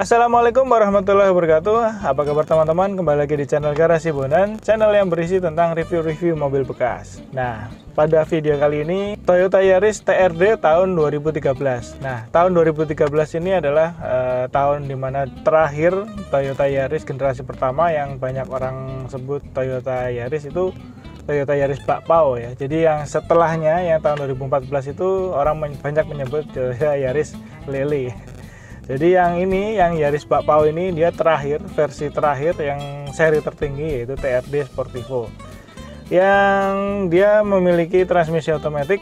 Assalamualaikum warahmatullahi wabarakatuh. Apa kabar teman-teman? Kembali lagi di channel Garasi Bondan, channel yang berisi tentang review-review mobil bekas. Nah, pada video kali ini Toyota Yaris TRD tahun 2013. Nah, tahun 2013 ini adalah tahun dimana terakhir Toyota Yaris generasi pertama yang banyak orang sebut Toyota Yaris itu Toyota Yaris bakpao ya. Jadi yang setelahnya yang tahun 2014 itu orang banyak menyebut Toyota Yaris lele. Jadi yang ini, yang Yaris bakpao ini dia terakhir, versi terakhir yang seri tertinggi yaitu TRD Sportivo. Yang dia memiliki transmisi otomatis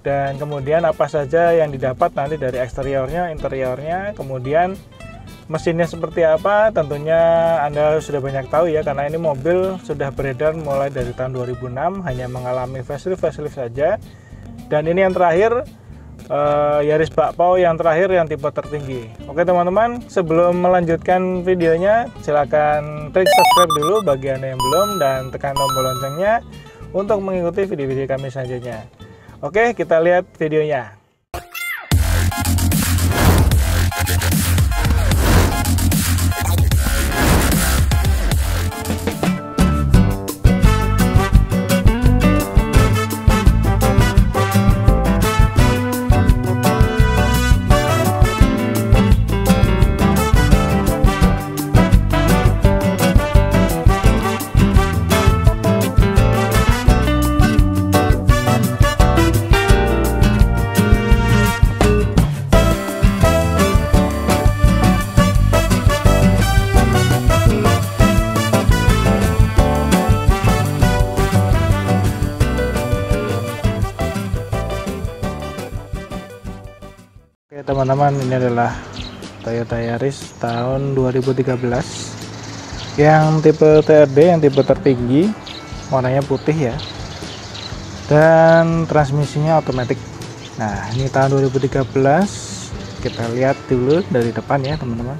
dan kemudian apa saja yang didapat nanti dari eksteriornya, interiornya, kemudian mesinnya seperti apa tentunya Anda sudah banyak tahu ya, karena ini mobil sudah beredar mulai dari tahun 2006, hanya mengalami facelift saja. Dan ini yang terakhir Yaris bakpao yang terakhir yang tipe tertinggi. Oke teman-teman, sebelum melanjutkan videonya silakan klik subscribe dulu bagi Anda yang belum dan tekan tombol loncengnya untuk mengikuti video-video kami selanjutnya. Oke, kita lihat videonya. Oke teman-teman, ini adalah Toyota Yaris tahun 2013 yang tipe TRD, yang tipe tertinggi, warnanya putih ya, dan transmisinya otomatis. Nah, ini tahun 2013, kita lihat dulu dari depan ya teman-teman.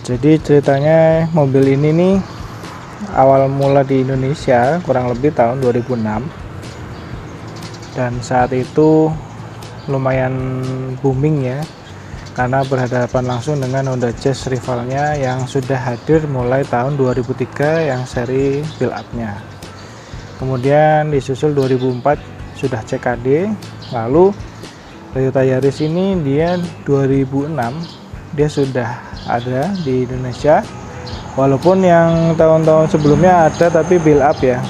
Jadi ceritanya mobil ini nih awal mula di Indonesia kurang lebih tahun 2006, dan saat itu lumayan booming ya, karena berhadapan langsung dengan Honda Jazz rivalnya yang sudah hadir mulai tahun 2003 yang seri build up nya. Kemudian disusul 2004 sudah CKD, lalu Toyota Yaris ini dia 2006 dia sudah ada di Indonesia, walaupun yang tahun-tahun sebelumnya ada tapi build up ya.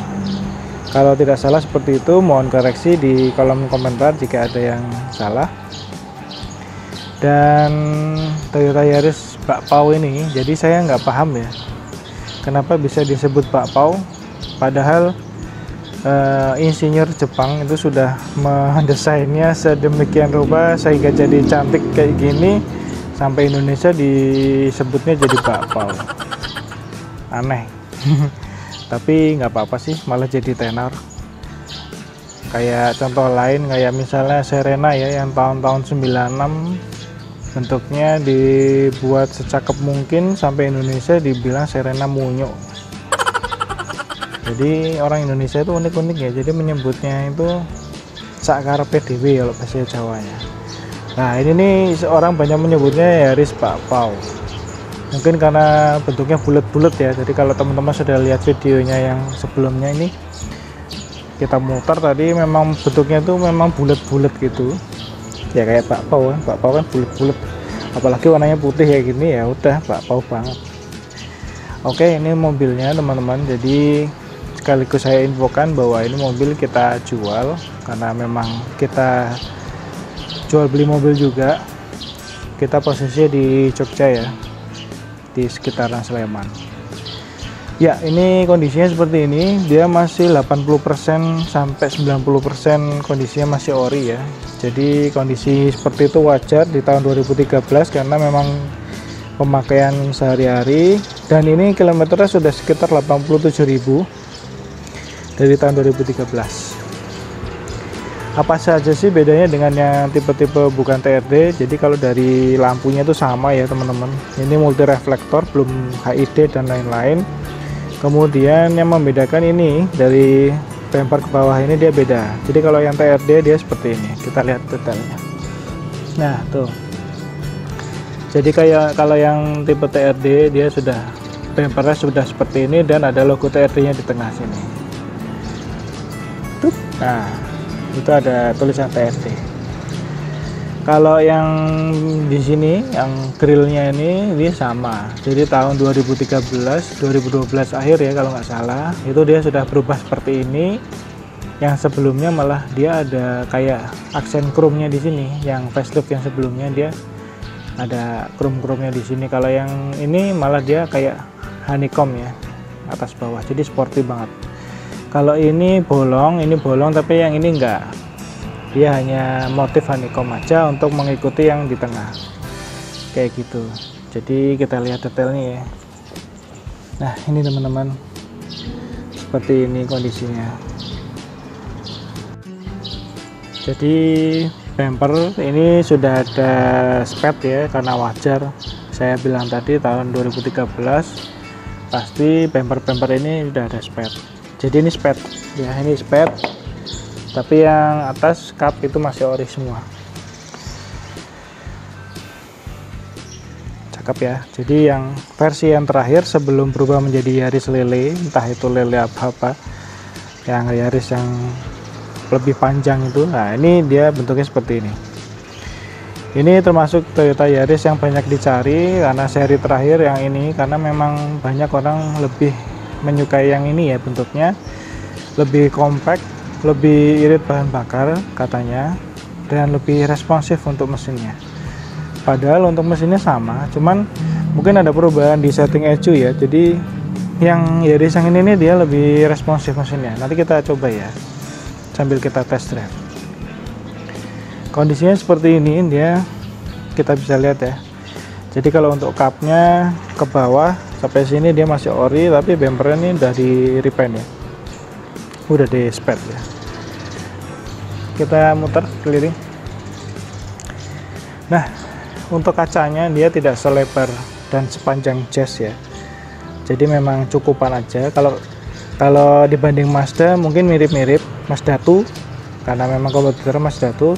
Kalau tidak salah seperti itu, mohon koreksi di kolom komentar jika ada yang salah. Dan Toyota Yaris bakpao ini, jadi saya nggak paham ya, kenapa bisa disebut bakpao, padahal insinyur Jepang itu sudah mendesainnya sedemikian rupa sehingga jadi cantik kayak gini, sampai Indonesia disebutnya jadi bakpao. Aneh. Tapi nggak apa-apa sih, malah jadi tenar. Kayak contoh lain, kayak misalnya Serena ya, yang tahun-tahun 96 bentuknya dibuat secakep mungkin, sampai Indonesia dibilang Serena Munyo. Jadi orang Indonesia itu unik-unik ya, jadi menyebutnya itu sakar PDW kalau bahasa Jawanya. Nah ini nih orang banyak menyebutnya Yaris bakpao, mungkin karena bentuknya bulat-bulat ya. Jadi kalau teman-teman sudah lihat videonya yang sebelumnya ini, kita muter tadi, memang bentuknya tuh memang bulat-bulat gitu ya, kayak bakpao kan. Bakpao kan bulat-bulat, apalagi warnanya putih kayak gini, ya udah bakpao banget. Oke, ini mobilnya teman-teman. Jadi sekaligus saya infokan bahwa ini mobil kita jual, karena memang kita jual beli mobil juga. Kita posisinya di Jogja ya, di sekitaran Sleman. Ya, ini kondisinya seperti ini. Dia masih 80% sampai 90% kondisinya masih ori ya. Jadi kondisi seperti itu wajar di tahun 2013 karena memang pemakaian sehari-hari, dan ini kilometernya sudah sekitar 87.000 dari tahun 2013. Apa saja sih bedanya dengan yang tipe-tipe bukan TRD? Jadi kalau dari lampunya itu sama ya teman-teman. Ini multi reflektor, belum HID dan lain-lain. Kemudian yang membedakan ini dari bumper ke bawah ini dia beda. Jadi kalau yang TRD dia seperti ini. Kita lihat detailnya. Nah tuh, Jadi kayak kalau yang tipe TRD dia sudah bumpernya sudah seperti ini dan ada logo TRD nya di tengah sini. Nah, itu ada tulisan TRD. Kalau yang di sini yang grillnya ini sama. Jadi tahun 2013 2012 akhir ya kalau nggak salah, itu dia sudah berubah seperti ini. Yang sebelumnya malah dia ada kayak aksen chrome-nya di sini. Yang facelift yang sebelumnya dia ada chrome-chrome-nya di sini. Kalau yang ini malah dia kayak honeycomb ya, atas bawah. Jadi sporty banget. Kalau ini bolong tapi yang ini enggak. Dia hanya motif honeycomb aja untuk mengikuti yang di tengah. Kayak gitu. Jadi kita lihat detailnya ya. Nah, ini teman-teman. Seperti ini kondisinya. Jadi bumper ini sudah ada spet ya, karena wajar saya bilang tadi tahun 2013 pasti bumper ini sudah ada spet. Jadi ini spet ya, ini spet, tapi yang atas cup itu masih ori semua. Cakep ya. Jadi yang versi yang terakhir sebelum berubah menjadi Yaris lele, entah itu lele apa yang Yaris yang lebih panjang itu, nah ini dia bentuknya seperti ini. Ini termasuk Toyota Yaris yang banyak dicari karena seri terakhir yang ini, karena memang banyak orang lebih menyukai yang ini ya, bentuknya lebih compact, lebih irit bahan bakar katanya, dan lebih responsif untuk mesinnya. Padahal untuk mesinnya sama, cuman mungkin ada perubahan di setting ECU ya. Jadi yang Yaris yang ini dia lebih responsif mesinnya. Nanti kita coba ya, sambil kita test drive. Kondisinya seperti ini, dia kita bisa lihat ya. Jadi kalau untuk cupnya ke bawah sampai sini dia masih ori, tapi bumpernya ini udah di repaint ya, udah di spet ya. Kita muter keliling. Nah, untuk kacanya dia tidak selebar dan sepanjang Jazz ya. Jadi memang cukupan aja. Kalau dibanding Mazda mungkin mirip-mirip Mazda 2 karena memang kompetitor Mazda 2.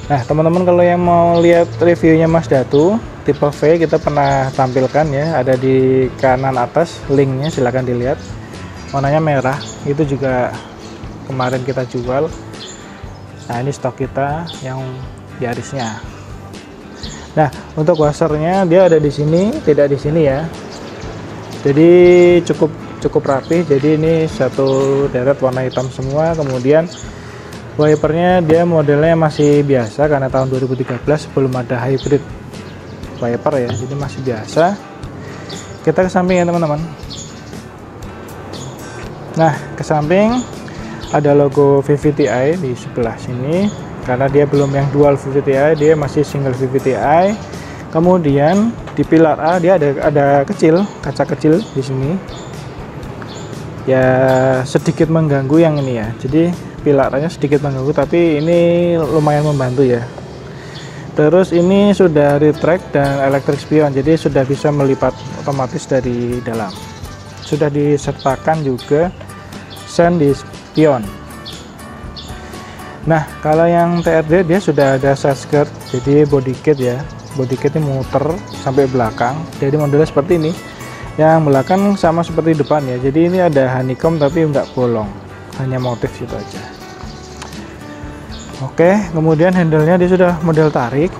Nah teman-teman, kalau yang mau lihat reviewnya Mazda 2 tipe V kita pernah tampilkan ya, ada di kanan atas linknya, silahkan dilihat. Warnanya merah, itu juga kemarin kita jual. Nah ini stok kita yang Yarisnya. Nah untuk washernya dia ada di sini, tidak di sini ya. Jadi cukup rapi. Jadi ini satu deret warna hitam semua. Kemudian wipernya dia modelnya masih biasa karena tahun 2013 belum ada hybrid wiper ya, jadi masih biasa. Kita ke samping ya teman-teman. Nah ke samping ada logo VVTi di sebelah sini karena dia belum yang dual VVTi, dia masih single VVTi. Kemudian di pilar A dia ada kaca kecil di sini ya, sedikit mengganggu yang ini ya. Jadi pilarnya sedikit mengganggu, tapi ini lumayan membantu ya. Terus ini sudah retract dan electric spion, jadi sudah bisa melipat otomatis dari dalam. Sudah disertakan juga sen di spion. Nah kalau yang TRD dia sudah ada side skirt, jadi body kit ya. Body kit ini muter sampai belakang, jadi modelnya seperti ini. Yang belakang sama seperti depan ya, jadi ini ada honeycomb tapi enggak bolong, hanya motif itu aja. Oke, kemudian handle-nya dia sudah model tarik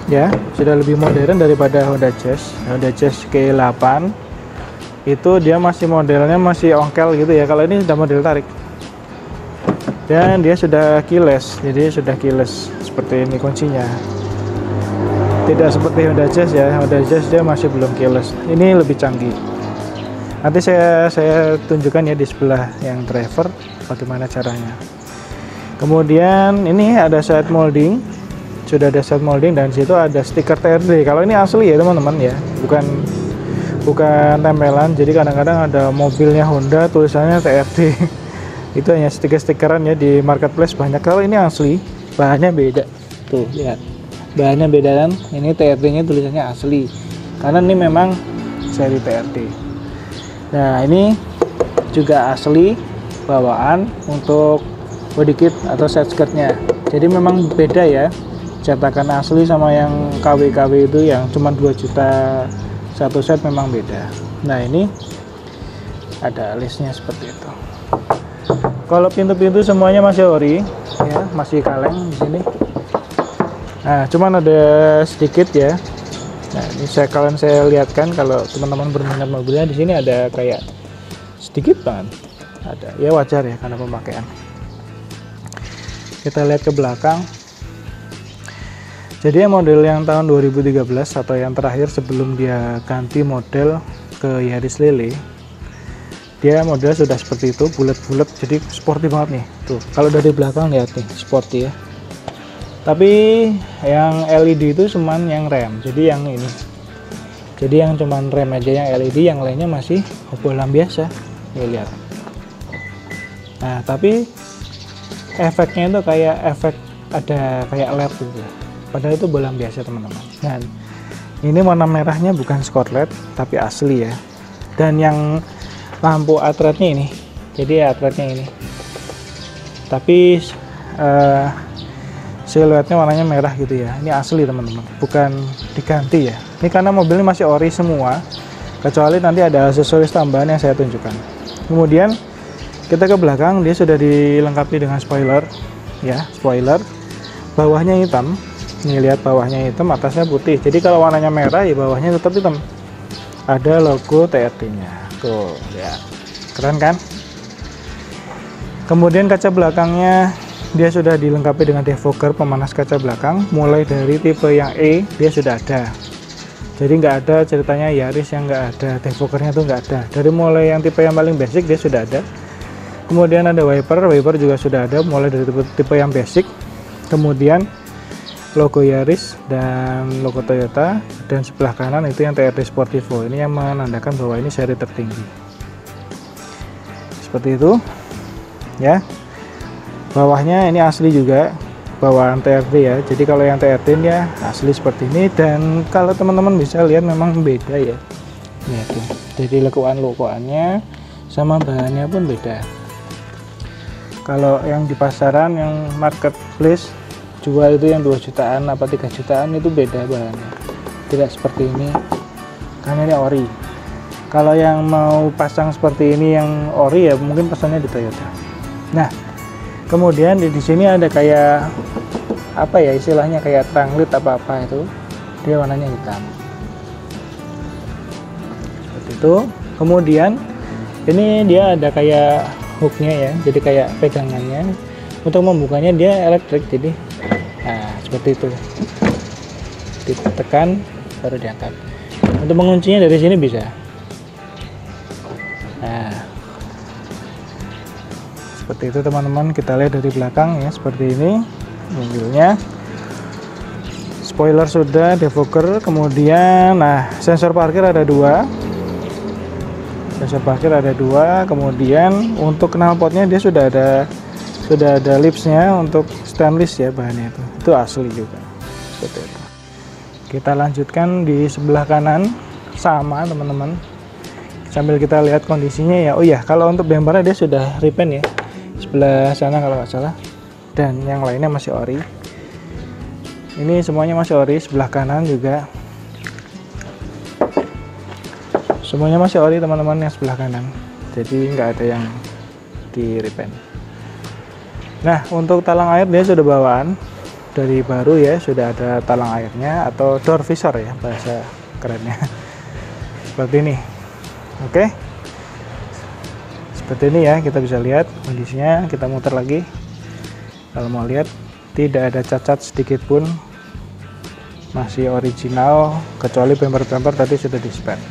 ya, sudah lebih modern daripada Honda Jazz. Honda Jazz K8 itu dia masih modelnya masih ongkel gitu ya, kalau ini sudah model tarik. Dan dia sudah keyless, jadi sudah keyless seperti ini kuncinya. Tidak seperti Honda Jazz ya, Honda Jazz dia masih belum keyless. Ini lebih canggih. Nanti saya tunjukkan ya di sebelah yang driver bagaimana caranya. Kemudian ini ada side molding, sudah ada side molding, dan situ ada stiker TRD. Kalau ini asli ya teman-teman ya, bukan tempelan. Jadi kadang-kadang ada mobilnya Honda tulisannya TRD. Itu hanya stiker-stikeran ya, di marketplace banyak. Kalau ini asli, bahannya beda. Tuh lihat, bahannya beda kan. Ini TRD-nya tulisannya asli, karena ini memang seri TRD. Nah ini juga asli bawaan untuk body kit atau side skirtnya. Jadi memang beda ya cetakan asli sama yang KW-KW itu yang cuma 2 juta satu set memang beda. Nah ini ada listnya seperti itu. Kalau pintu-pintu semuanya masih ori ya, masih kaleng di sini. Nah cuman ada sedikit ya. Nah ini saya lihatkan kalau teman-teman berminat mobilnya, di sini ada kayak sedikit banget. Ada ya, wajar ya karena pemakaian. Kita lihat ke belakang. Jadi model yang tahun 2013 atau yang terakhir sebelum dia ganti model ke Yaris Lele, dia model sudah seperti itu, bulat-bulat, jadi sporty banget nih. Tuh, kalau dari belakang lihat nih, sporty ya. Tapi yang LED itu cuman yang rem, jadi yang ini. Jadi yang cuman rem aja yang LED, yang lainnya masih bohlam biasa. Nih lihat. Nah, tapi efeknya itu kayak efek ada kayak LED gitu. Padahal itu bohlam biasa teman-teman. Dan ini warna merahnya bukan Scorlet tapi asli ya. Dan yang lampu atretnya ini, jadi atretnya ini. Tapi siluetnya warnanya merah gitu ya. Ini asli teman-teman, bukan diganti ya. Ini karena mobilnya masih ori semua, kecuali nanti ada aksesoris tambahan yang saya tunjukkan. Kemudian kita ke belakang, dia sudah dilengkapi dengan spoiler ya, spoiler. Bawahnya hitam. Nih lihat, bawahnya hitam, atasnya putih. Jadi kalau warnanya merah ya bawahnya tetap hitam. Ada logo TRD-nya. Tuh, ya. Keren kan? Kemudian kaca belakangnya dia sudah dilengkapi dengan defogger pemanas kaca belakang. Mulai dari tipe yang E dia sudah ada. Jadi nggak ada ceritanya Yaris yang nggak ada defoggernya, tuh nggak ada. Dari mulai yang tipe yang paling basic dia sudah ada. Kemudian ada wiper juga sudah ada mulai dari tipe yang basic. Kemudian logo Yaris dan logo Toyota, dan sebelah kanan itu yang TRD Sportivo, ini yang menandakan bahwa ini seri tertinggi. Seperti itu ya. Bawahnya ini asli juga, bawaan TRD ya. Jadi kalau yang TRD ya asli seperti ini, dan kalau teman-teman bisa lihat memang beda ya. Lihat tuh. Jadi lekuan-lekuannya sama bahannya pun beda. Kalau yang di pasaran yang marketplace jual itu yang 2 jutaan apa 3 jutaan itu beda bahannya, tidak seperti ini karena ini ori. Kalau yang mau pasang seperti ini yang ori ya mungkin pesannya di Toyota. Nah kemudian di sini ada kayak apa ya istilahnya, kayak tranglit apa itu, dia warnanya hitam seperti itu. Kemudian ini dia ada kayak hooknya ya, jadi kayak pegangannya. Untuk membukanya dia elektrik, jadi nah seperti itu, ditekan baru diangkat. Untuk menguncinya dari sini bisa. Nah seperti itu teman-teman, kita lihat dari belakang ya, seperti ini mobilnya. Spoiler sudah, defogger, kemudian nah sensor parkir ada 2. Sensor parkir ada 2. Kemudian untuk knalpotnya dia sudah ada lipsnya untuk stainless ya, bahannya itu asli juga seperti itu. Kita lanjutkan di sebelah kanan, sama teman-teman, sambil kita lihat kondisinya ya. Oh ya, kalau untuk bempernya dia sudah repaint ya, sebelah sana kalau nggak salah, dan yang lainnya masih ori. Ini semuanya masih ori, sebelah kanan juga semuanya masih ori teman-teman, yang sebelah kanan, jadi nggak ada yang di repaint. Nah untuk talang air dia sudah bawaan dari baru ya, sudah ada talang airnya atau door visor ya bahasa kerennya seperti ini. Oke, seperti ini ya, kita bisa lihat kondisinya. Kita muter lagi, kalau mau lihat tidak ada cacat sedikit pun, masih original, kecuali bumper-bumper tadi sudah di spare.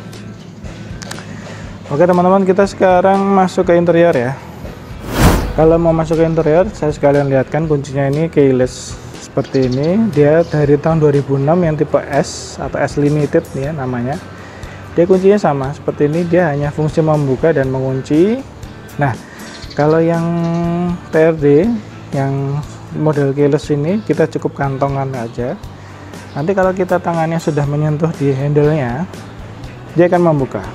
Oke teman-teman, kita sekarang masuk ke interior ya. Kalau mau masuk ke interior, saya sekalian lihatkan kuncinya. Ini keyless seperti ini. Dia dari tahun 2006 yang tipe S atau S Limited ya namanya. Dia kuncinya sama seperti ini, dia hanya fungsi membuka dan mengunci. Nah kalau yang TRD yang model keyless ini kita cukup kantongan aja. Nanti kalau kita tangannya sudah menyentuh di handle-nya, dia akan membuka.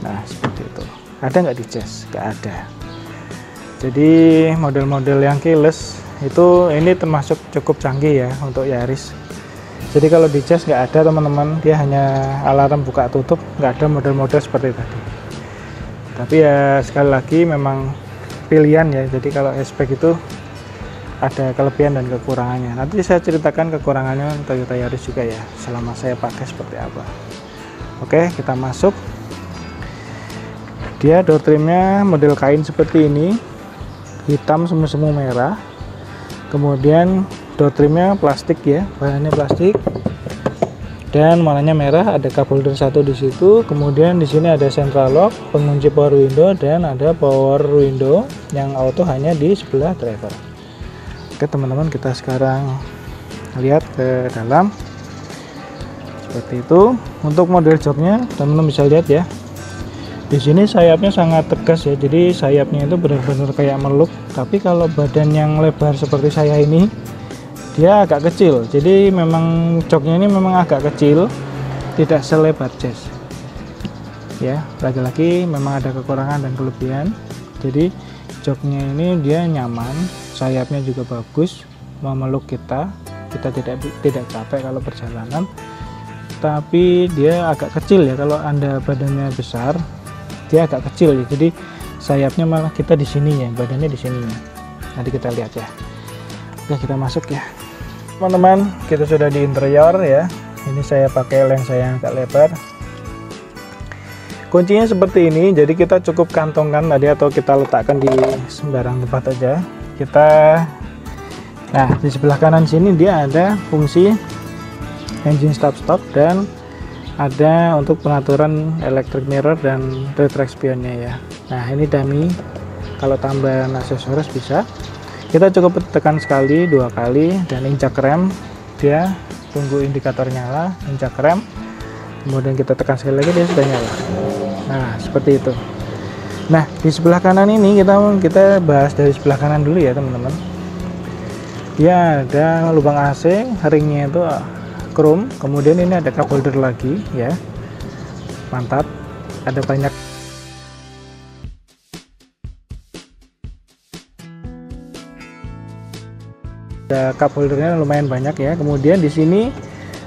Nah seperti itu. Ada nggak di chest? Nggak ada. Jadi model-model yang keyless itu ini termasuk cukup canggih ya untuk Yaris. Jadi kalau di cas nggak ada teman-teman, dia hanya alarm buka tutup, nggak ada model-model seperti tadi. Tapi ya sekali lagi memang pilihan ya, jadi kalau hatchback itu ada kelebihan dan kekurangannya. Nanti saya ceritakan kekurangannya Toyota Yaris juga ya, selama saya pakai seperti apa. Oke, kita masuk. Dia door trimnya model kain seperti ini, hitam semu-semu merah. Kemudian door trimnya plastik ya, bahannya plastik dan warnanya merah. Ada cup holder satu di situ. Kemudian di sini ada central lock, pengunci power window, dan ada power window yang auto hanya di sebelah driver. Oke teman-teman, kita sekarang lihat ke dalam. Seperti itu. Untuk model joknya teman-teman bisa lihat ya, di sini sayapnya sangat tegas ya, jadi sayapnya itu benar-benar kayak meluk. Tapi kalau badan yang lebar seperti saya ini, dia agak kecil, jadi memang joknya ini memang agak kecil, tidak selebar jazz ya. Lagi-lagi memang ada kekurangan dan kelebihan. Jadi joknya ini dia nyaman, sayapnya juga bagus, memeluk kita tidak capek kalau perjalanan. Tapi dia agak kecil ya, kalau Anda badannya besar dia agak kecil ya, jadi sayapnya malah kita di sini ya, badannya di sini ya. Nanti kita lihat ya. Oke, kita masuk ya teman-teman. Kita sudah di interior ya. Ini saya pakai lens saya yang agak lebar. Kuncinya seperti ini, jadi kita cukup kantongkan tadi atau kita letakkan di sembarang tempat aja. Nah di sebelah kanan sini dia ada fungsi engine start-stop dan ada untuk pengaturan electric mirror dan retract spionnya ya. Nah ini dummy, kalau tambahan aksesoris bisa. Kita cukup tekan sekali, 2 kali, dan injak rem, dia tunggu indikator nyala, injak rem, kemudian kita tekan sekali lagi, dia sudah nyala. Nah seperti itu. Nah di sebelah kanan ini kita bahas dari sebelah kanan dulu ya teman-teman. Dia ada lubang AC, ringnya itu chrome, kemudian ini ada cup holder lagi ya, mantap. Ada banyak cup holdernya, lumayan banyak ya. Kemudian di sini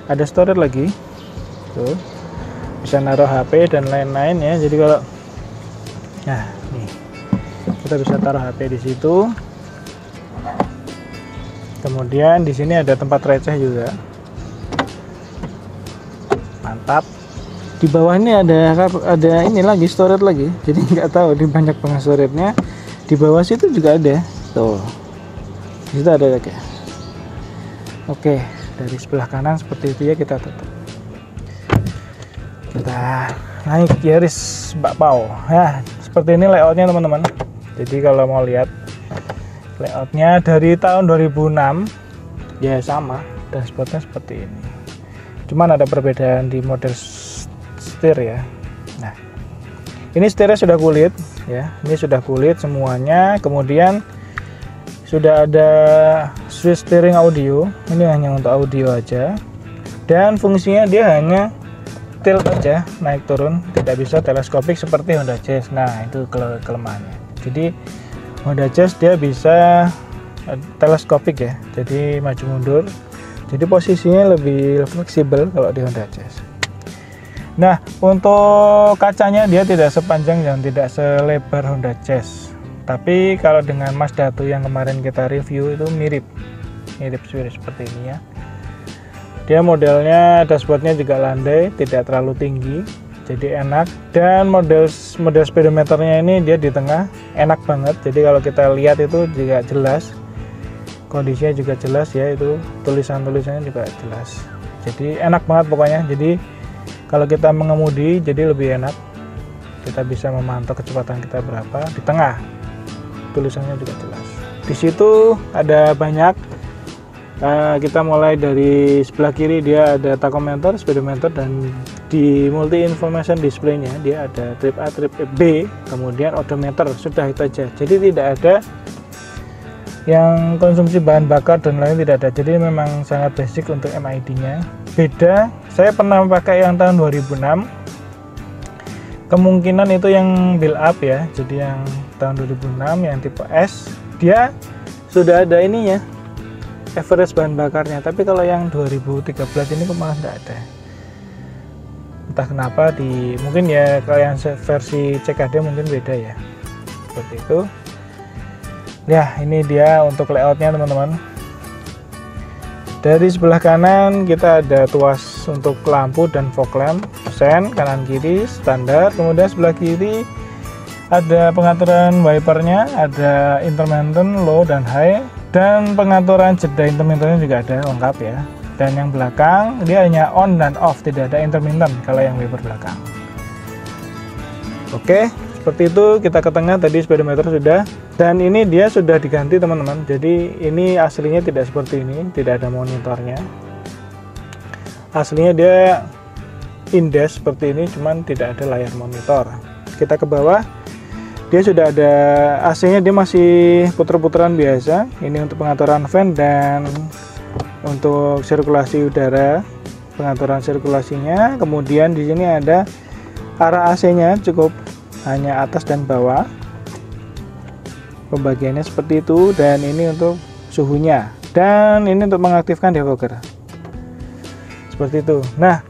ada storage lagi tuh, bisa naruh HP dan lain-lain ya. Jadi kalau nah nih kita bisa taruh HP di situ. Kemudian di sini ada tempat receh juga, mantap. Di bawah ini ada ini lagi, storage lagi, jadi nggak tahu di banyak banget storage-nya. Di bawah situ juga ada tuh, di situ ada lagi. Oke, dari sebelah kanan seperti itu ya. Kita tutup, kita naik Yaris bakpao ya. Seperti ini layoutnya teman-teman. Jadi kalau mau lihat layoutnya dari tahun 2006 ya, sama, dashboardnya seperti ini. Cuman ada perbedaan di model setir ya. Nah ini setirnya sudah kulit ya, ini sudah kulit semuanya. Kemudian sudah ada switch steering audio, ini hanya untuk audio aja, dan fungsinya dia hanya tilt aja, naik turun, tidak bisa teleskopik seperti Honda Jazz. Nah itu kelemahannya. Jadi Honda Jazz dia bisa teleskopik ya, jadi maju mundur, jadi posisinya lebih fleksibel kalau di Honda Jazz. Nah untuk kacanya dia tidak sepanjang dan tidak selebar Honda Jazz, tapi kalau dengan Mazda 2 yang kemarin kita review itu mirip seperti ini ya. Dia modelnya dashboardnya juga landai, tidak terlalu tinggi, jadi enak. Dan model speedometernya ini dia di tengah, enak banget. Jadi kalau kita lihat itu juga jelas, kondisinya juga jelas ya, itu tulisannya juga jelas. Jadi enak banget pokoknya. Jadi kalau kita mengemudi jadi lebih enak, kita bisa memantau kecepatan kita berapa. Di tengah tulisannya juga jelas. Di situ ada banyak. Kita mulai dari sebelah kiri, dia ada tachometer, speedometer, dan di multi information display-nya dia ada trip A, trip B, kemudian odometer. Sudah itu aja. Jadi tidak ada yang konsumsi bahan bakar dan lain, tidak ada. Jadi memang sangat basic untuk MID-nya. Beda, saya pernah pakai yang tahun 2006. Kemungkinan itu yang build up ya. Jadi yang tahun 2006 yang tipe S, dia sudah ada ininya, average bahan bakarnya. Tapi kalau yang 2013 ini kok malah nggak ada, entah kenapa. Mungkin ya kalau yang versi CKD mungkin beda ya, seperti itu ya. Ini dia untuk layoutnya teman-teman. Dari sebelah kanan kita ada tuas untuk lampu dan fog lamp, sen kanan kiri standar. Kemudian sebelah kiri ada pengaturan wipernya, ada intermittent low dan high, dan pengaturan jeda intermittentnya juga ada lengkap ya. Dan yang belakang dia hanya on dan off, tidak ada intermittent kalau yang wiper belakang. Oke, seperti itu. Kita ke tengah, tadi speedometer sudah, dan ini dia sudah diganti teman-teman. Jadi ini aslinya tidak seperti ini, tidak ada monitornya. Aslinya dia index seperti ini, cuman tidak ada layar monitor. Kita ke bawah, dia sudah ada AC-nya, dia masih puter-puteran biasa. Ini untuk pengaturan fan dan untuk sirkulasi udara, pengaturan sirkulasinya. Kemudian di sini ada arah AC-nya, cukup hanya atas dan bawah. Pembagiannya seperti itu, dan ini untuk suhunya, dan ini untuk mengaktifkan defogger. Seperti itu. Nah,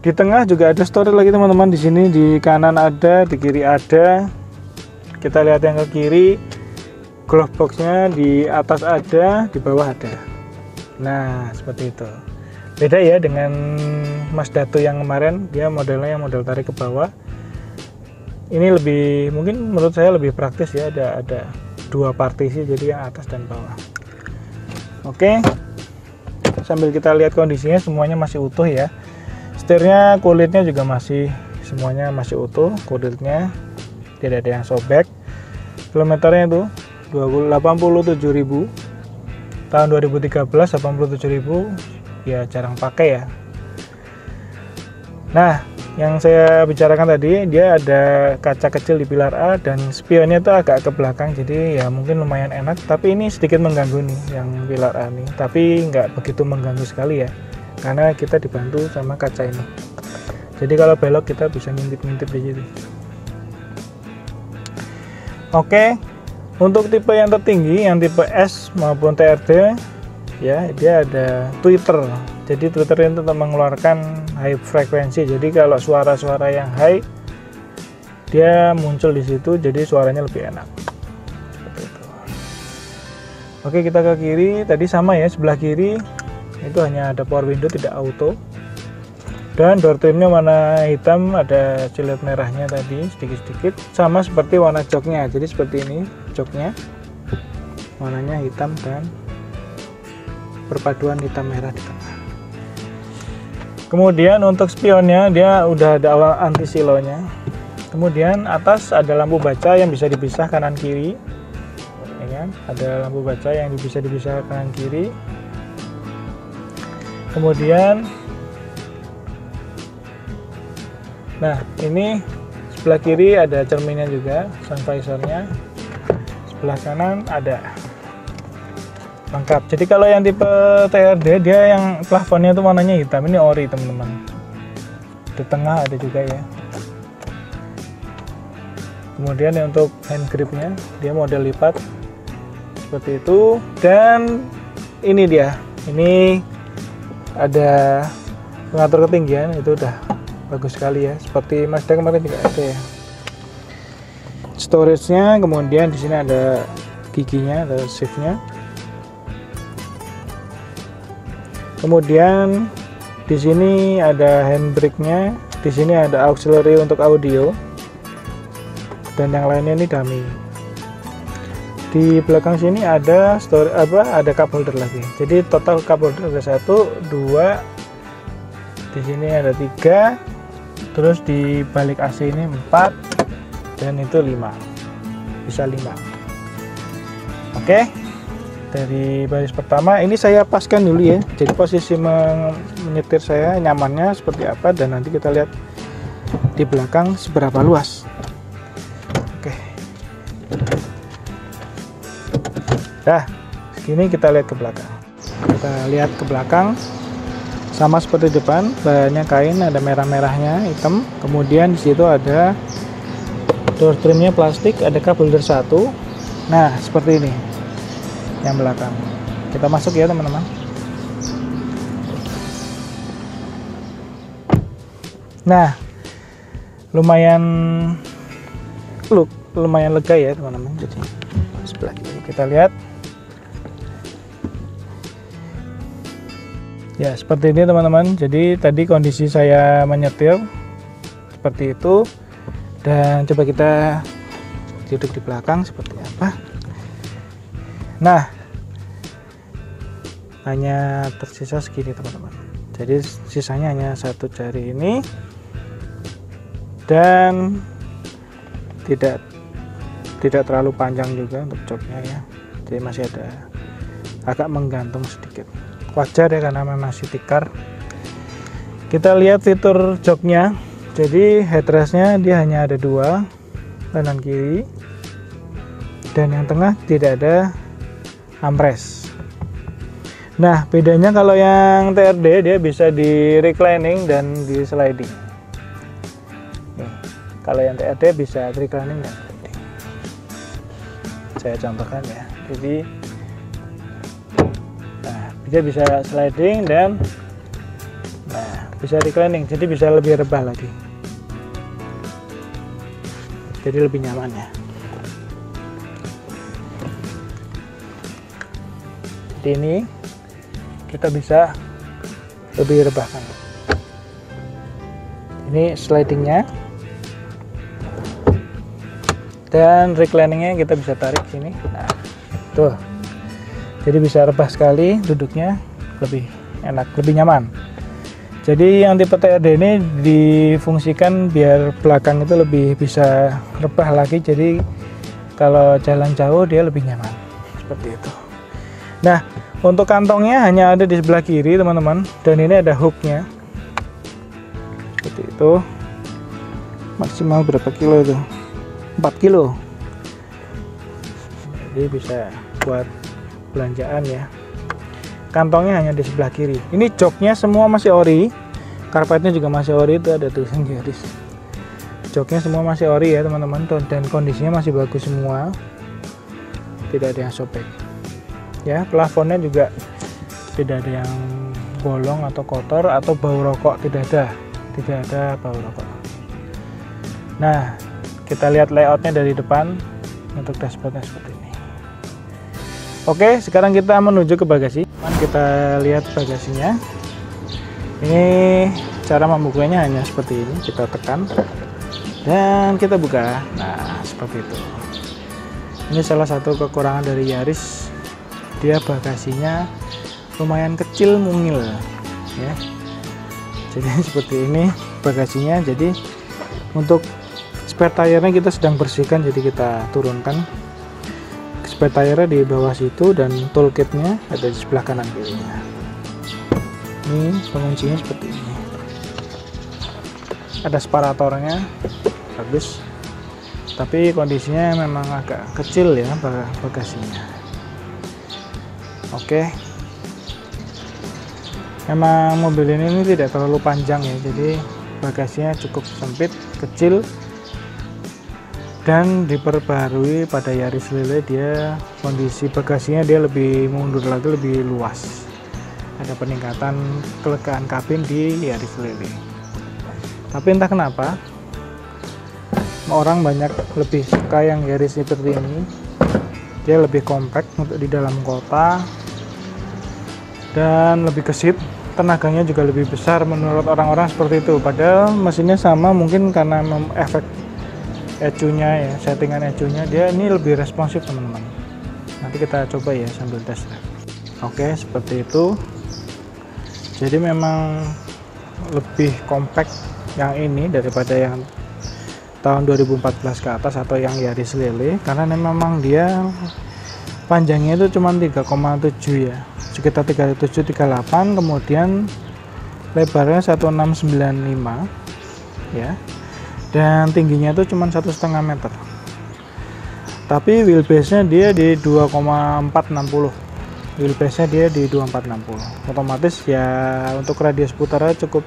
di tengah juga ada storage lagi teman-teman. Di sini di kanan ada, di kiri ada. Kita lihat yang ke kiri, glove boxnya di atas ada, di bawah ada. Nah, seperti itu. Beda ya dengan Mazda 2 yang kemarin, dia modelnya yang model tarik ke bawah. Ini lebih, mungkin menurut saya lebih praktis ya, ada dua partisi, jadi yang atas dan bawah. Oke, sambil kita lihat kondisinya, semuanya masih utuh ya. Setirnya, kulitnya juga masih, semuanya masih utuh kulitnya, tidak ada yang sobek. Kilometernya itu 87.000 tahun 2013, 87.000 ya, jarang pakai ya. Nah, yang saya bicarakan tadi, dia ada kaca kecil di pilar A dan spionnya itu agak ke belakang, jadi ya mungkin lumayan enak. Tapi ini sedikit mengganggu nih yang pilar A nih, tapi nggak begitu mengganggu sekali ya, karena kita dibantu sama kaca ini. Jadi kalau belok kita bisa ngintip-ngintip di situ. Oke, untuk tipe yang tertinggi, yang tipe S maupun TRD ya, dia ada tweeter. Jadi tweeter itu untuk mengeluarkan high frekuensi. Jadi kalau suara-suara yang high, dia muncul di situ, jadi suaranya lebih enak. Seperti itu. Oke, kita ke kiri. Tadi sama ya, sebelah kiri itu hanya ada power window, tidak auto. Dan door trimnya warna hitam, ada cilet merahnya tadi sedikit-sedikit, sama seperti warna joknya. Jadi seperti ini joknya, warnanya hitam dan perpaduan hitam merah di tengah. Kemudian untuk spionnya, dia udah ada awal anti silonya. Kemudian atas ada lampu baca yang bisa dipisah kanan kiri, ya kan? Ada lampu baca yang bisa dipisah kanan kiri. Kemudian nah, ini sebelah kiri ada cerminnya juga, sun visornya. Sebelah kanan ada, lengkap. Jadi kalau yang tipe TRD, dia yang plafonnya itu warnanya hitam. Ini ori teman-teman. Di tengah ada juga ya. Kemudian untuk hand gripnya, dia model lipat seperti itu. Dan ini dia, ini ada pengatur ketinggian, itu udah bagus sekali ya, seperti Mazda kemarin juga ada ya. Storage-nya, kemudian di sini ada giginya, ada shift-nya. Kemudian di sini ada handbrake-nya, di sini ada auxiliary untuk audio, dan yang lainnya ini dummy. Di belakang sini ada ada cup holder lagi. Jadi total cup holder ada 1, 2, di sini ada 3. Terus di balik AC ini 4, dan itu 5, bisa 5. Oke, dari baris pertama ini saya paskan dulu ya, jadi posisi menyetir saya nyamannya seperti apa, dan nanti kita lihat di belakang seberapa luas. Oke, nah segini kita lihat ke belakang. Kita lihat ke belakang, sama seperti depan, bahannya kain, ada merah-merahnya, hitam. Kemudian di situ ada door trimnya plastik, ada cup holder 1. Nah, seperti ini yang belakang. Kita masuk ya teman-teman. Nah, lumayan lega ya teman-teman. Jadi sebelah kiri kita lihat. Ya seperti ini teman-teman. Jadi tadi kondisi saya menyetir seperti itu, dan coba kita duduk di belakang seperti apa. Nah, hanya tersisa segini teman-teman. Jadi sisanya hanya satu jari ini, dan tidak terlalu panjang juga untuk joknya ya. Jadi masih ada agak menggantung sedikit. Wajar ya karena memang masih tikar. Kita lihat fitur joknya. Jadi headrestnya dia hanya ada dua, kanan kiri, dan yang tengah tidak ada armrest. Nah bedanya kalau yang TRD dia bisa di reclining dan di sliding. Nih, kalau yang TRD bisa reclining dan sliding. Saya contohkan ya. Jadi dia bisa sliding dan bisa reclining, jadi bisa lebih rebah lagi, jadi lebih nyaman ya. Jadi ini kita bisa lebih rebahkan. Ini slidingnya, dan recliningnya kita bisa tarik sini. Nah, tuh. Jadi bisa rebah sekali, duduknya lebih enak, lebih nyaman. Jadi yang tipe TRD ini difungsikan biar belakang itu lebih bisa rebah lagi. Jadi kalau jalan jauh dia lebih nyaman, seperti itu. Nah untuk kantongnya hanya ada di sebelah kiri teman-teman, dan ini ada hooknya, seperti itu. Maksimal berapa kilo itu? 4 kilo. Jadi bisa buat belanjaan ya. Kantongnya hanya di sebelah kiri. Ini joknya semua masih ori, karpetnya juga masih ori, itu ada tulisan Yaris. Joknya semua masih ori ya teman-teman, dan kondisinya masih bagus semua, tidak ada yang sobek ya. Plafonnya juga tidak ada yang bolong atau kotor atau bau rokok, tidak ada bau rokok. Nah kita lihat layoutnya dari depan untuk dashboardnya seperti ini. Oke, sekarang kita menuju ke bagasi. Kita lihat bagasinya. Ini cara membukanya hanya seperti ini. Kita tekan dan kita buka. Nah, seperti itu. Ini salah satu kekurangan dari Yaris. Dia bagasinya lumayan kecil, mungil ya. Jadi seperti ini bagasinya. Jadi untuk spare tire-nya kita sedang bersihkan, jadi kita turunkan spare tire di bawah situ, dan toolkitnya ada di sebelah kanan kirinya. Ini penguncinya seperti ini, ada separatornya, bagus, tapi kondisinya memang agak kecil ya bagasinya. Oke, memang mobil ini tidak terlalu panjang ya, jadi bagasinya cukup sempit, kecil, dan diperbarui pada Yaris Lele. Dia kondisi bagasinya dia lebih mundur lagi, lebih luas, ada peningkatan kelegaan kabin di Yaris Lele. Tapi entah kenapa orang banyak lebih suka yang Yaris seperti ini. Dia lebih compact untuk di dalam kota dan lebih gesit, tenaganya juga lebih besar menurut orang-orang seperti itu. Padahal mesinnya sama, mungkin karena efek ECU-nya ya, settingan ECU-nya, dia ini lebih responsif teman-teman. Nanti kita coba ya sambil test drive. Oke, seperti itu. Jadi memang lebih compact yang ini daripada yang tahun 2014 ke atas atau yang Yaris Lele, karena memang dia panjangnya itu cuma 3,7 ya, sekitar 3738, kemudian lebarnya 1695 ya, dan tingginya itu cuma 1,5 meter. Tapi wheelbase-nya dia di 2,460, wheelbase-nya dia di 2460. Otomatis ya untuk radius putarnya cukup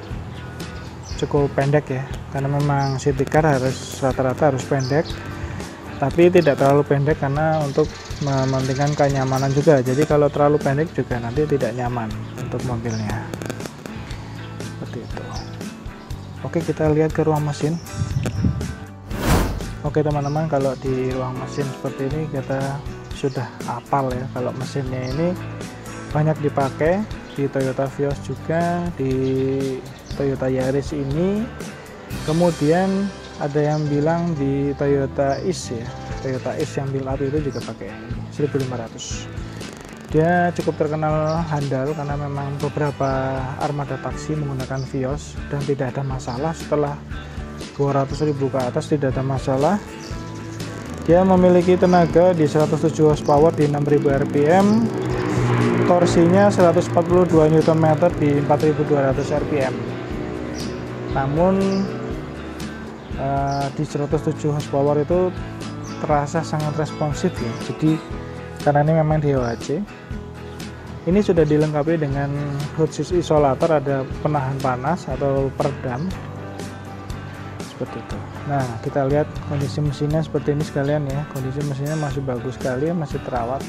pendek ya, karena memang city car harus rata-rata harus pendek, tapi tidak terlalu pendek karena untuk mementingkan kenyamanan juga. Jadi kalau terlalu pendek juga nanti tidak nyaman untuk mobilnya. Seperti itu. Oke, kita lihat ke ruang mesin. Oke teman-teman, kalau di ruang mesin seperti ini kita sudah hafal ya, kalau mesinnya ini banyak dipakai di Toyota Vios juga, di Toyota Yaris ini, kemudian ada yang bilang di Toyota Is ya, Toyota Is yang build up itu juga pakai ini 1500. Dia cukup terkenal handal karena memang beberapa armada taksi menggunakan Vios dan tidak ada masalah. Setelah 200.000 ke atas tidak ada masalah. Dia memiliki tenaga di 107 horsepower di 6000 rpm, torsinya 142 Nm di 4200 rpm. Namun di 107 horsepower itu terasa sangat responsif ya. Jadi karena ini memang di HWC, ini sudah dilengkapi dengan hood isolator, ada penahan panas atau peredam seperti itu. Nah, kita lihat kondisi mesinnya seperti ini sekalian ya. Kondisi mesinnya masih bagus sekali, masih terawat,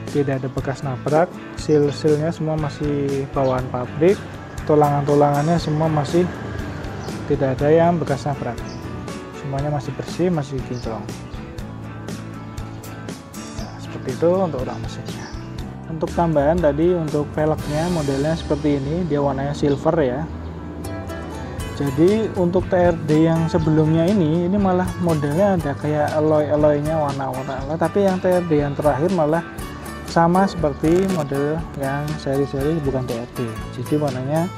tidak ada bekas nabrak, seal-sealnya semua masih bawaan pabrik, tulangan-tulangannya semua masih tidak ada yang bekas nabrak, semuanya masih bersih, masih kinclong. Nah, seperti itu untuk ruang mesinnya. Untuk tambahan tadi, untuk velgnya modelnya seperti ini, dia warnanya silver ya. Jadi untuk TRD yang sebelumnya ini malah modelnya ada kayak alloy-alloynya, warna-warna alloy, tapi yang TRD yang terakhir malah sama seperti model yang seri-seri bukan TRD. Jadi warnanya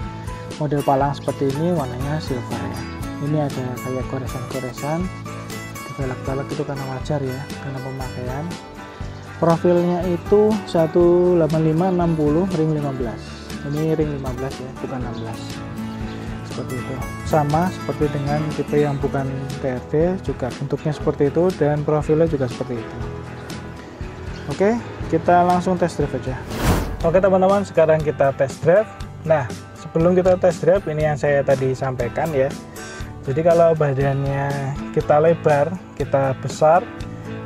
model palang seperti ini, warnanya silver ya. Ini ada kayak goresan-goresan di velg-velg itu karena wajar ya, karena pemakaian. Profilnya itu 185/60 ring 15. Ini ring 15 ya, bukan 16. Seperti itu, sama seperti dengan tipe yang bukan TRD, juga bentuknya seperti itu dan profilnya juga seperti itu. Oke, kita langsung test drive aja. Oke teman-teman, sekarang kita test drive. Nah, sebelum kita test drive, ini yang saya tadi sampaikan ya. Jadi kalau badannya kita lebar, kita besar,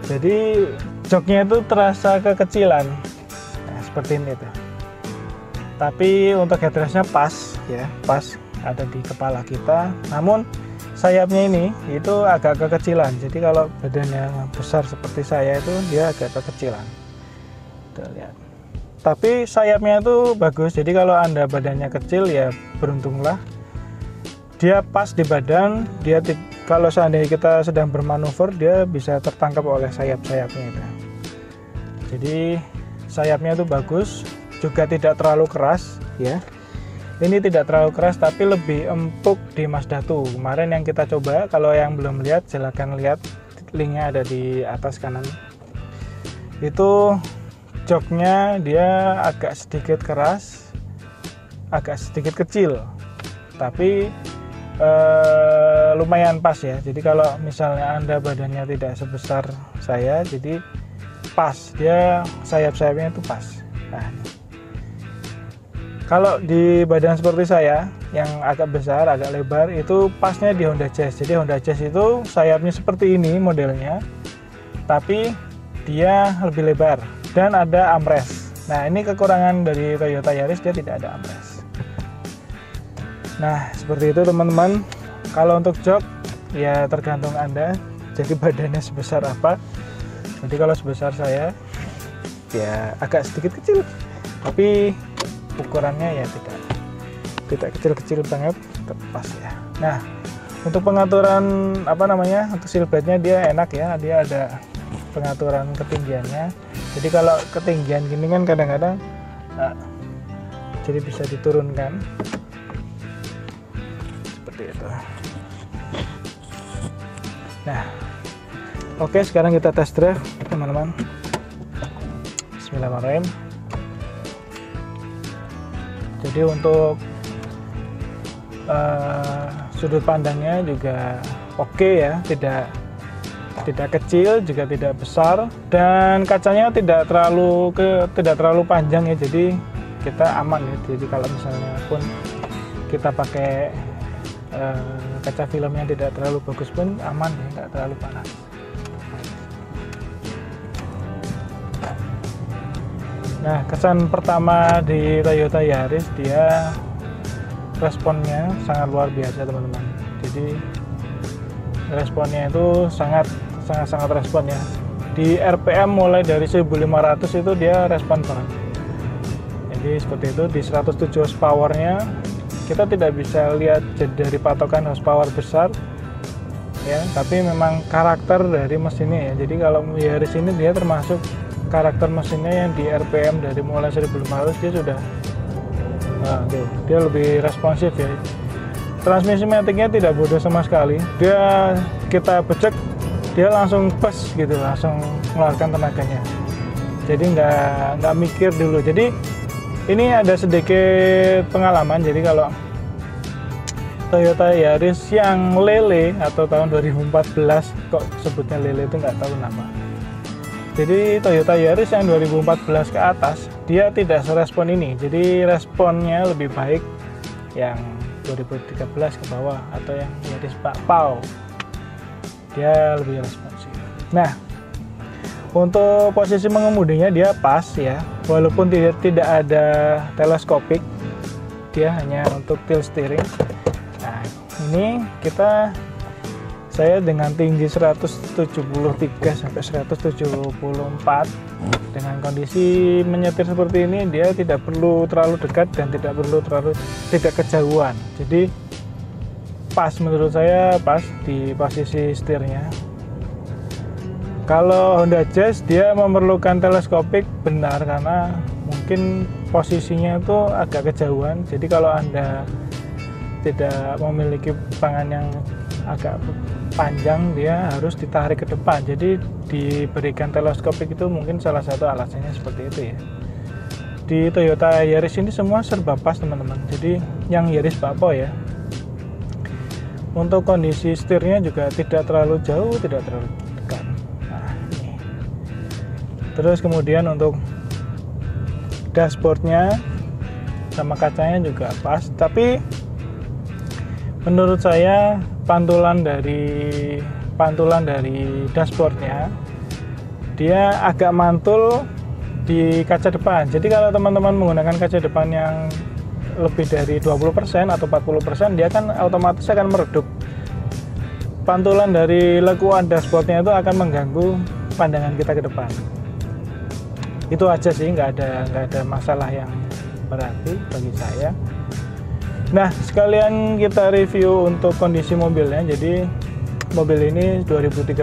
jadi joknya itu terasa kekecilan. Nah, seperti ini tuh. Tapi untuk headrestnya pas ya, pas ada di kepala kita, namun sayapnya ini itu agak kekecilan. Jadi kalau badannya besar seperti saya itu dia agak kekecilan. Tuh, lihat. Tapi sayapnya itu bagus. Jadi kalau Anda badannya kecil ya beruntunglah. Dia pas di badan, dia kalau seandainya kita sedang bermanuver dia bisa tertangkap oleh sayap-sayapnya itu. Jadi sayapnya itu bagus, juga tidak terlalu keras ya. Ini tidak terlalu keras tapi lebih empuk di Mazda 2. Kemarin yang kita coba, kalau yang belum lihat silahkan lihat, linknya ada di atas kanan. Itu joknya dia agak sedikit keras, agak sedikit kecil, tapi lumayan pas ya. Jadi kalau misalnya Anda badannya tidak sebesar saya, jadi pas, dia sayap-sayapnya itu pas. Nah, kalau di badan seperti saya yang agak besar, agak lebar, itu pasnya di Honda Jazz. Jadi Honda Jazz itu sayapnya seperti ini modelnya, tapi dia lebih lebar dan ada armrest. Nah, ini kekurangan dari Toyota Yaris, dia tidak ada armrest. Nah, seperti itu teman-teman. Kalau untuk jok ya tergantung Anda, jadi badannya sebesar apa. Jadi kalau sebesar saya ya agak sedikit kecil, tapi ukurannya ya tidak kecil-kecil banget, tetap pas ya. Nah, untuk pengaturan untuk seatbeltnya dia enak ya, dia ada pengaturan ketinggiannya. Jadi kalau ketinggian gini kan kadang-kadang jadi bisa diturunkan seperti itu. Nah, oke, sekarang kita test drive teman-teman. Bismillahirrahmanirrahim. Jadi untuk sudut pandangnya juga oke ya, tidak kecil juga tidak besar, dan kacanya tidak terlalu panjang ya, jadi kita aman ya. Jadi kalau misalnya pun kita pakai kaca filmnya tidak terlalu bagus pun aman ya, tidak terlalu panas. Nah, kesan pertama di Toyota Yaris, dia responnya sangat luar biasa teman-teman. Jadi responnya itu sangat respon ya. Di RPM mulai dari 1500 itu dia respon banget. Jadi seperti itu. Di 107 horsepower-nya kita tidak bisa lihat dari patokan horsepower besar ya, tapi memang karakter dari mesinnya ya. Jadi kalau Yaris ini dia termasuk karakter mesinnya yang di RPM dari mulai 1500 dia sudah dia lebih responsif ya. Transmisi maticnya tidak bodoh sama sekali. Dia kita becek dia langsung pes gitu, langsung mengeluarkan tenaganya. Jadi nggak mikir dulu. Jadi ini ada sedikit pengalaman. Jadi kalau Toyota Yaris yang lele atau tahun 2014, kok sebutnya lele itu nggak tahu nama. Jadi Toyota Yaris yang 2014 ke atas dia tidak serespon ini. Jadi responnya lebih baik yang 2013 ke bawah atau yang Yaris Pak Pau. Dia lebih responsif. Nah, untuk posisi mengemudinya dia pas ya, walaupun tidak ada teleskopik, dia hanya untuk tilt steering. Nah, ini saya dengan tinggi 173 sampai 174 dengan kondisi menyetir seperti ini, dia tidak perlu terlalu dekat dan tidak kejauhan. Jadi pas, menurut saya pas di posisi setirnya. Kalau Honda Jazz dia memerlukan teleskopik, benar, karena mungkin posisinya itu agak kejauhan. Jadi kalau Anda tidak memiliki tangan yang agak panjang, dia harus ditarik ke depan. Jadi diberikan teleskopik itu mungkin salah satu alasannya seperti itu ya. Di Toyota Yaris ini semua serba pas teman-teman. Jadi yang Yaris Papo ya, untuk kondisi setirnya juga tidak terlalu jauh, tidak terlalu dekat. Nah, ini. Terus kemudian untuk dashboardnya sama kacanya juga pas, tapi menurut saya pantulan dari dashboardnya dia agak mantul di kaca depan. Jadi kalau teman-teman menggunakan kaca depan yang lebih dari 20% atau 40%, dia kan otomatis akan meredup. Pantulan dari lekuan dashboardnya itu akan mengganggu pandangan kita ke depan. Itu aja sih, nggak ada masalah yang berarti bagi saya. Nah, sekalian kita review untuk kondisi mobilnya. Jadi mobil ini 2013,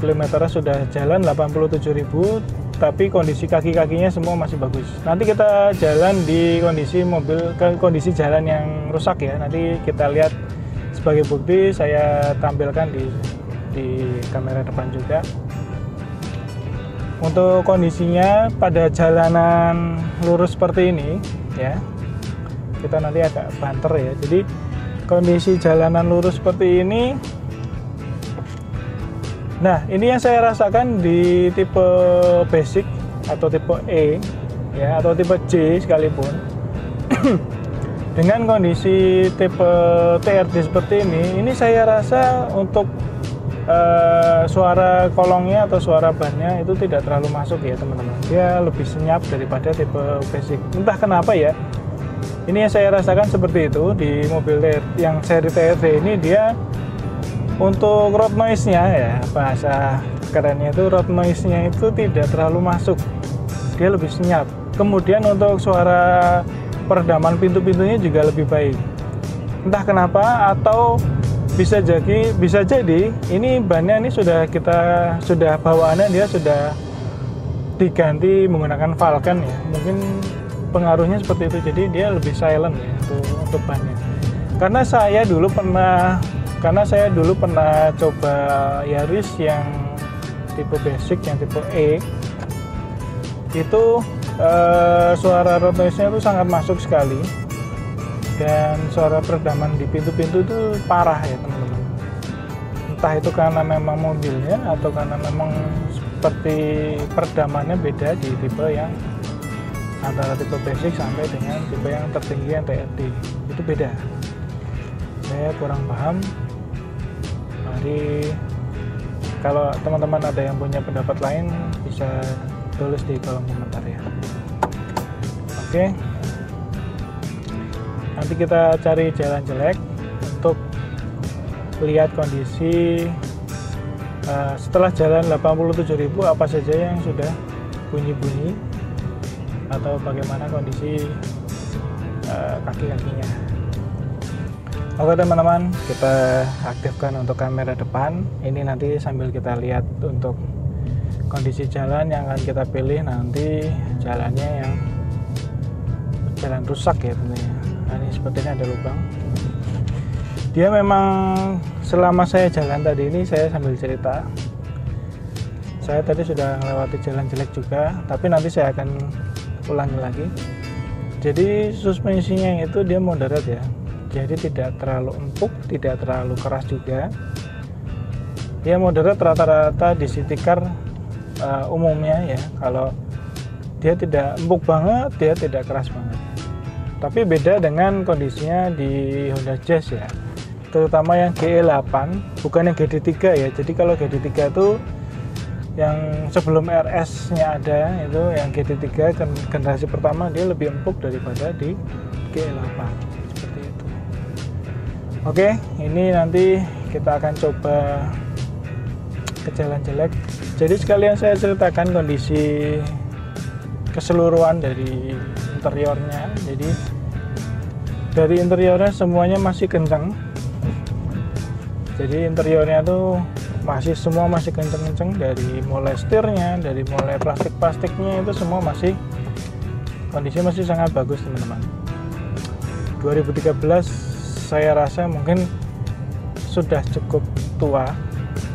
kilometernya sudah jalan 87.000, tapi kondisi kaki-kakinya semua masih bagus. Nanti kita jalan di kondisi jalan yang rusak ya. Nanti kita lihat sebagai bukti, saya tampilkan di kamera depan juga. Untuk kondisinya pada jalanan lurus seperti ini ya, kita nanti agak banter ya. Jadi kondisi jalanan lurus seperti ini. Nah, ini yang saya rasakan di tipe basic atau tipe E ya, atau tipe J sekalipun. Dengan kondisi tipe TRD seperti ini saya rasa untuk suara kolongnya atau suara bannya itu tidak terlalu masuk ya teman-teman. Dia lebih senyap daripada tipe basic. Entah kenapa ya. Ini yang saya rasakan seperti itu di mobil yang seri TRD ini. Dia untuk road noise-nya ya, bahasa kerennya itu road noise-nya itu tidak terlalu masuk. Dia lebih senyap. Kemudian untuk suara peredaman pintu-pintunya juga lebih baik. Entah kenapa, atau bisa jadi ini bannya ini sudah bawaannya dia sudah diganti menggunakan Falcon ya. Mungkin pengaruhnya seperti itu, jadi dia lebih silent ya untuk bannya. Karena saya dulu pernah coba Yaris yang tipe basic, yang tipe E itu suara road noise-nya itu sangat masuk sekali, dan suara peredaman di pintu-pintu itu parah ya teman-teman. Entah itu karena memang mobilnya atau karena memang seperti peredamannya beda di tipe yang antara tipe basic sampai dengan tipe yang tertinggi yang TRD, itu beda. Saya kurang paham. Mari kalau teman-teman ada yang punya pendapat lain bisa tulis di kolom komentar ya. Oke, nanti kita cari jalan jelek untuk lihat kondisi setelah jalan 87.000 apa saja yang sudah bunyi-bunyi atau bagaimana kondisi kaki-kakinya. Oke teman-teman, kita aktifkan untuk kamera depan. Ini nanti sambil kita lihat untuk kondisi jalan yang akan kita pilih, nanti jalannya yang jalan rusak ya tentunya. Nah, ini sepertinya ada lubang. Dia memang selama saya jalan tadi ini, saya sambil cerita, saya tadi sudah melewati jalan jelek juga, tapi nanti saya akan ulangi lagi. Jadi suspensinya itu dia moderat ya, jadi tidak terlalu empuk, tidak terlalu keras juga. Dia moderat, rata-rata di city car umumnya ya. Kalau dia tidak empuk banget, dia tidak keras banget. Tapi beda dengan kondisinya di Honda Jazz ya, terutama yang GE8, bukan yang GD3 ya. Jadi kalau GD3 itu yang sebelum RS nya ada, itu yang GD3 generasi pertama, dia lebih empuk daripada di GE8 seperti itu. Oke, ini nanti kita akan coba ke jalan jelek. Jadi sekalian saya ceritakan kondisi keseluruhan dari interiornya. Jadi dari interiornya semuanya masih kencang. Jadi interiornya tuh semua masih kenceng-kenceng, dari mulai setirnya, dari mulai plastik-plastiknya itu semua masih kondisinya masih sangat bagus teman-teman. 2013 saya rasa mungkin sudah cukup tua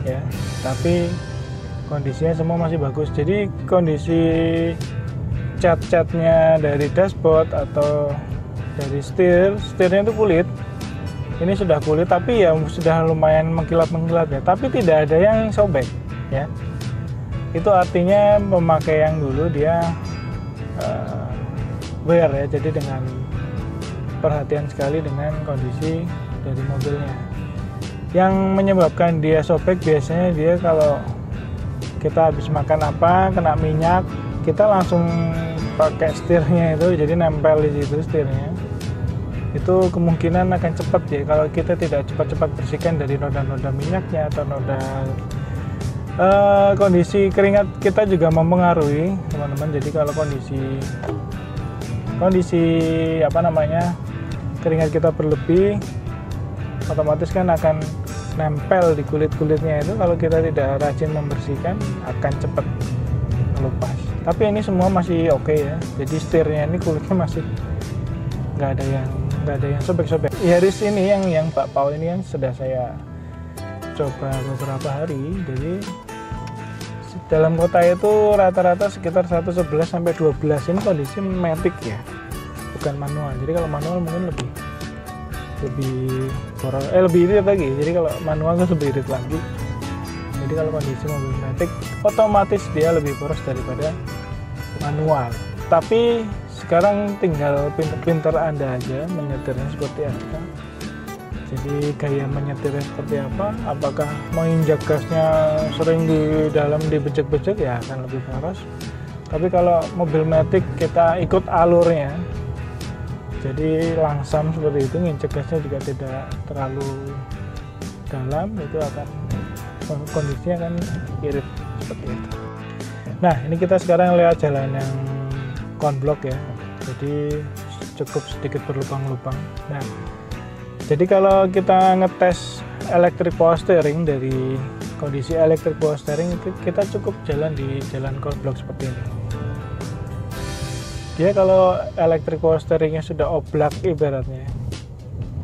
ya, tapi kondisinya semua masih bagus. Jadi kondisi cat-catnya dari dashboard atau dari setirnya itu kulit. Ini sudah kulit, tapi ya sudah lumayan mengkilap-mengkilap ya, tapi tidak ada yang sobek ya. Itu artinya pemakai yang dulu dia wear ya, jadi dengan perhatian sekali dengan kondisi dari mobilnya. Yang menyebabkan dia sobek biasanya dia kalau kita habis makan apa, kena minyak, kita langsung pakai setirnya itu, jadi nempel di situ setirnya. Itu kemungkinan akan cepat ya kalau kita tidak cepat-cepat bersihkan dari noda-noda minyaknya atau noda kondisi keringat kita juga mempengaruhi teman-teman. Jadi kalau kondisi keringat kita berlebih, otomatis kan akan nempel di kulit-kulitnya itu. Kalau kita tidak rajin membersihkan akan cepat melupas. Tapi ini semua masih oke ya, jadi setirnya ini kulitnya masih nggak ada yang sobek-sobek. Yaris ini yang Pak Paul ini yang sudah saya coba beberapa hari. Jadi dalam kota itu rata-rata sekitar 111 sampai 12 ini kondisi matic ya, bukan manual. Jadi kalau manual mungkin lebih irit lagi. Jadi kalau manual itu lebih irit lagi. Jadi kalau kondisi mobil matic otomatis dia lebih boros daripada manual. Tapi sekarang tinggal pinter-pinter Anda aja menyetirnya seperti apa. Jadi gaya menyetirnya seperti apa, apakah menginjak gasnya sering di dalam dibejek-bejek ya akan lebih boros. Tapi kalau mobil matic kita ikut alurnya, jadi langsam seperti itu, nginjek gasnya juga tidak terlalu dalam, itu akan kondisinya akan irit seperti itu. Nah, ini kita sekarang lihat jalan yang konblok ya, jadi cukup sedikit berlubang-lubang. Nah, jadi kalau kita ngetes electric power steering, dari kondisi electric power steering itu kita cukup jalan di jalan konblok seperti ini. Dia kalau electric power steeringnya sudah oblak, ibaratnya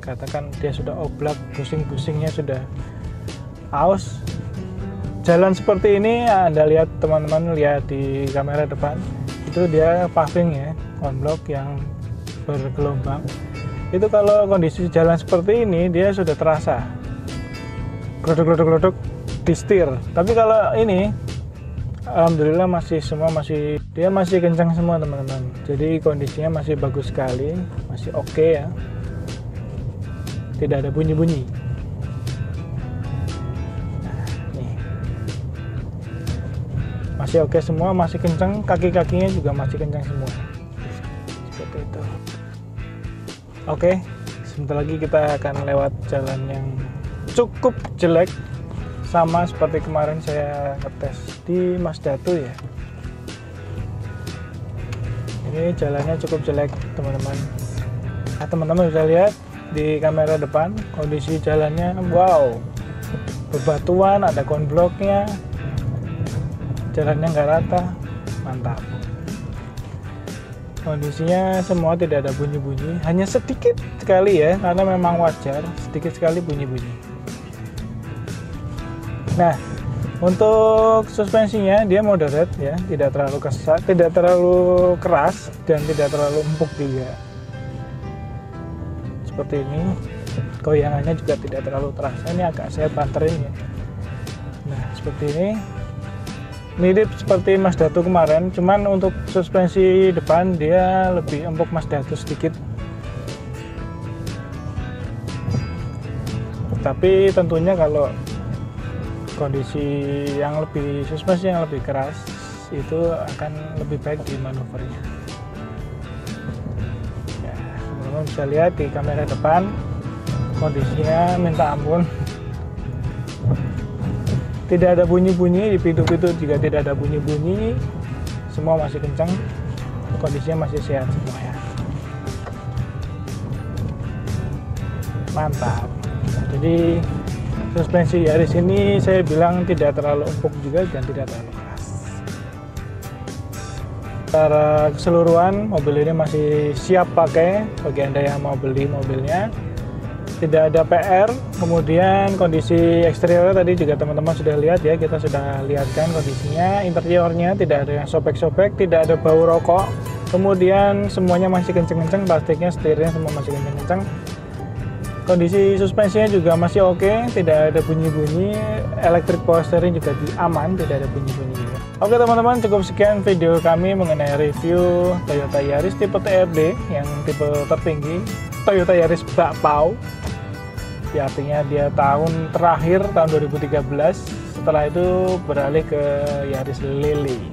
katakan dia sudah oblak, busing-busingnya sudah aus, jalan seperti ini Anda lihat, teman-teman lihat di kamera depan, itu dia paving ya, konblok yang bergelombang. Itu kalau kondisi jalan seperti ini dia sudah terasa glodok di setir. Tapi kalau ini alhamdulillah semua masih kencang semua teman-teman. Jadi kondisinya masih bagus sekali, masih oke ya, tidak ada bunyi-bunyi. masih oke semua, masih kencang, kaki-kakinya juga masih kencang semua, seperti itu. Oke, sebentar lagi kita akan lewat jalan yang cukup jelek, sama seperti kemarin saya ngetes di Mas Datu ya. Ini jalannya cukup jelek teman-teman. Nah, teman-teman bisa lihat di kamera depan kondisi jalannya, wow, bebatuan, ada konbloknya, jalannya nggak rata, mantap. Kondisinya semua tidak ada bunyi-bunyi, hanya sedikit sekali ya, karena memang wajar sedikit sekali bunyi-bunyi. Nah, untuk suspensinya dia moderate ya, tidak terlalu kesat, tidak terlalu keras dan tidak terlalu empuk juga. Seperti ini, goyangannya juga tidak terlalu terasa. Ini agak saya banterin ya. Nah, seperti ini, mirip seperti Mas Datu kemarin, cuman untuk suspensi depan dia lebih empuk Mas Datu sedikit. Tapi tentunya kalau kondisi yang lebih suspensi yang lebih keras itu akan lebih baik di manuvernya. Ya, teman-teman bisa lihat di kamera depan kondisinya minta ampun. Tidak ada bunyi-bunyi, di pintu-pintu juga tidak ada bunyi-bunyi, semua masih kencang, kondisinya masih sehat semua ya. Mantap. Jadi suspensi Yaris ini saya bilang tidak terlalu empuk juga dan tidak terlalu keras. Secara keseluruhan mobil ini masih siap pakai bagi Anda yang mau beli mobilnya. Tidak ada PR. Kemudian kondisi eksterior tadi juga teman-teman sudah lihat ya, kita sudah lihatkan kondisinya. Interiornya tidak ada yang sobek-sobek, tidak ada bau rokok. Kemudian semuanya masih kenceng-kenceng, plastiknya, setirnya semua masih kenceng-kenceng. Kondisi suspensinya juga masih oke, tidak ada bunyi-bunyi. Electric power steering juga aman, tidak ada bunyi-bunyi. Oke teman-teman, cukup sekian video kami mengenai review Toyota Yaris tipe TRD yang tipe tertinggi, Toyota Yaris bakpao. Ya, artinya dia tahun terakhir, tahun 2013. Setelah itu beralih ke Yaris Lily.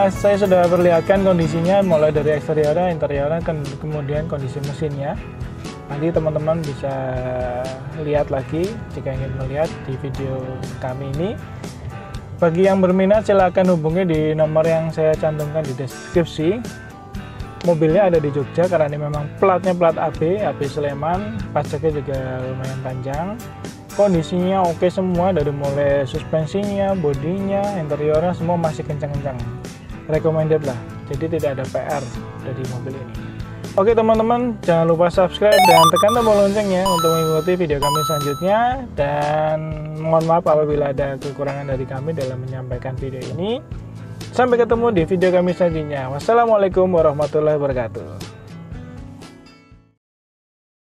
Saya sudah perlihatkan kondisinya mulai dari eksteriornya, interiornya, kemudian kondisi mesinnya. Nanti teman-teman bisa lihat lagi jika ingin melihat di video kami ini. Bagi yang berminat silahkan hubungi di nomor yang saya cantumkan di deskripsi. Mobilnya ada di Jogja karena ini memang platnya plat AB Sleman, pajaknya juga lumayan panjang. Kondisinya oke semua, dari mulai suspensinya, bodinya, interiornya semua masih kencang-kencang. Recommended lah, jadi tidak ada PR dari mobil ini. Oke teman-teman, jangan lupa subscribe dan tekan tombol loncengnya untuk mengikuti video kami selanjutnya. Dan mohon maaf apabila ada kekurangan dari kami dalam menyampaikan video ini. Sampai ketemu di video kami selanjutnya. Wassalamualaikum warahmatullahi wabarakatuh.